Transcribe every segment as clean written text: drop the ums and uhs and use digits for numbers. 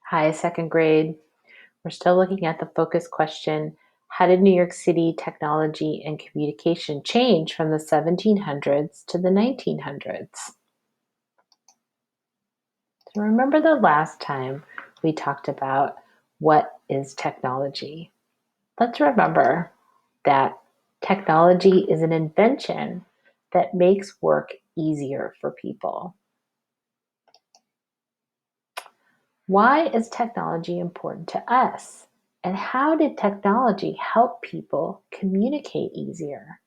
Hi, second grade. We're still looking at the focus question. How did New York City technology and communication change from the 1700s to the 1900s? So remember the last time we talked about what is technology? Let's remember that technology is an invention that makes work easier for people. Why is technology important to us? And how did technology help people communicate easier?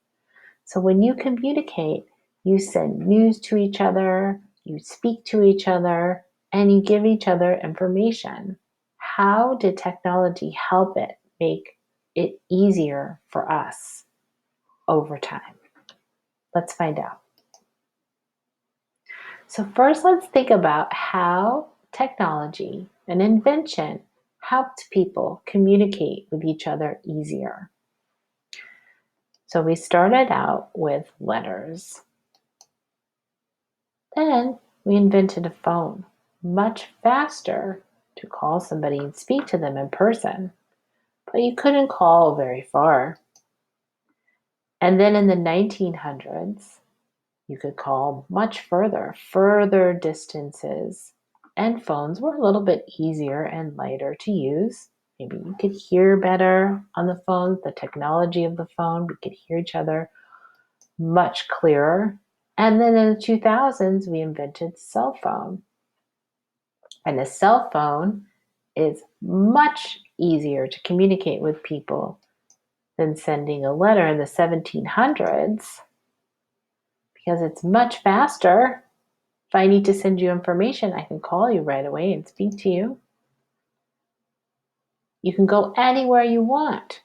So, when you communicate, you send news to each other, you speak to each other, and you give each other information. How did technology help it make it easier for us over time? Let's find out. So, first, let's think about how technology, an invention, helped people communicate with each other easier. So, we started out with letters. Then we invented a phone, much faster to call somebody and speak to them in person, but you couldn't call very far. And then in the 1900s, you could call much further distances, and phones were a little bit easier and lighter to use. Maybe you could hear better on the phone, the technology of the phone, we could hear each other much clearer. And then in the 2000s, we invented cell phone. And a cell phone is much easier to communicate with people than sending a letter in the 1700s because it's much faster. If I need to send you information, I can call you right away and speak to you. You can go anywhere you want.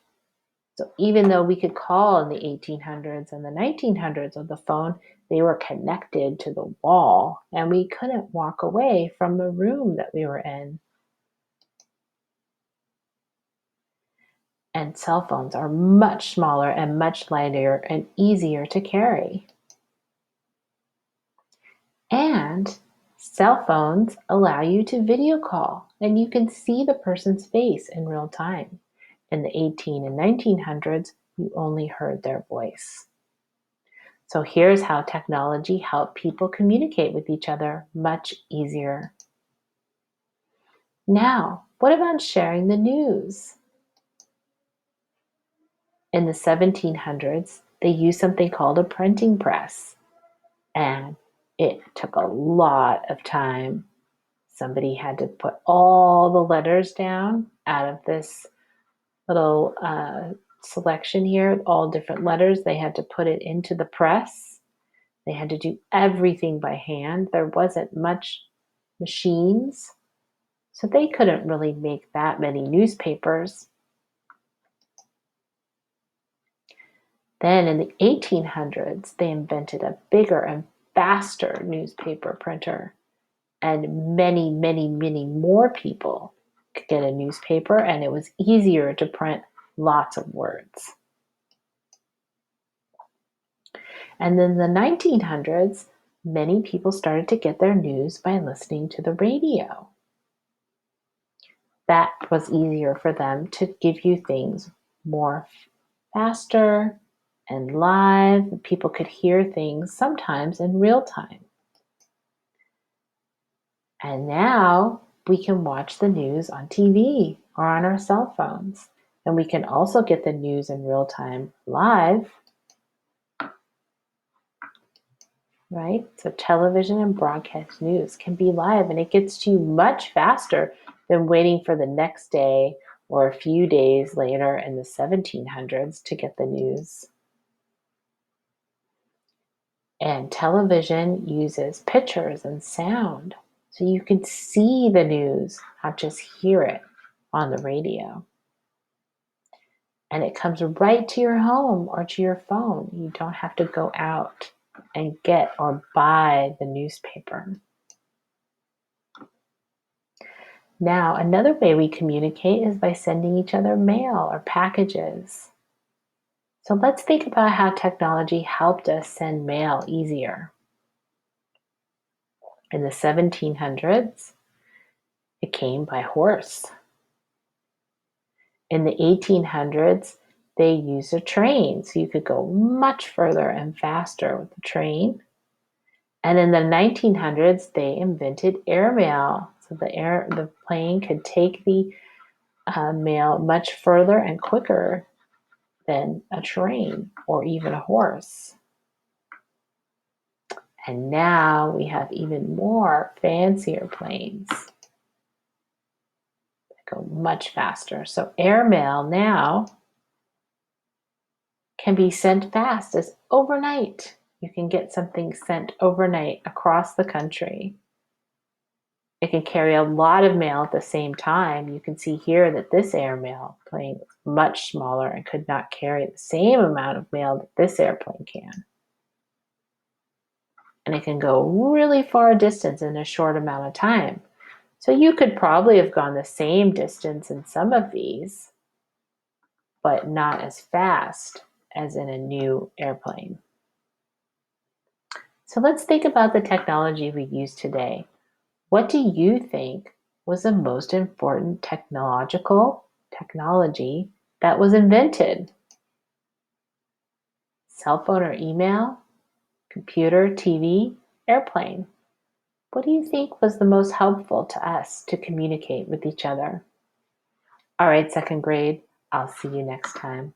So even though we could call in the 1800s and the 1900s on the phone, they were connected to the wall and we couldn't walk away from the room that we were in. And cell phones are much smaller and much lighter and easier to carry. And cell phones allow you to video call and you can see the person's face in real time. In the 18 and 1900s, you only heard their voice. So here's how technology helped people communicate with each other much easier. Now, what about sharing the news? In the 1700s, they used something called a printing press, and it took a lot of time. Somebody had to put all the letters down out of this little selection here, all different letters. They had to put it into the press. They had to do everything by hand. There wasn't much machines, so they couldn't really make that many newspapers. Then in the 1800s, they invented a bigger and faster newspaper printer, and many more people could get a newspaper, and it was easier to print lots of words. And then the 1900s, many people started to get their news by listening to the radio. That was easier for them to give you things more faster and live. People could hear things sometimes in real time. And now we can watch the news on TV or on our cell phones. And we can also get the news in real time live, right? So television and broadcast news can be live and it gets to you much faster than waiting for the next day or a few days later in the 1700s to get the news. And television uses pictures and sound, so you can see the news, not just hear it on the radio. And it comes right to your home or to your phone. You don't have to go out and get or buy the newspaper. Now, another way we communicate is by sending each other mail or packages. So let's think about how technology helped us send mail easier. In the 1700s, It came by horse. In the 1800s, they used a train, so you could go much further and faster with the train. And in the 1900s, they invented airmail, so the plane could take the mail much further and quicker than a train or even a horse. And now we have even more fancier planes that go much faster. So airmail now can be sent fast as overnight. You can get something sent overnight across the country. It can carry a lot of mail at the same time. You can see here that this airmail plane is much smaller and could not carry the same amount of mail that this airplane can. And it can go really far distance in a short amount of time. So you could probably have gone the same distance in some of these, but not as fast as in a new airplane. So let's think about the technology we use today. What do you think was the most important technology that was invented? Cell phone or email? Computer, TV, airplane? What do you think was the most helpful to us to communicate with each other? All right, second grade, I'll see you next time.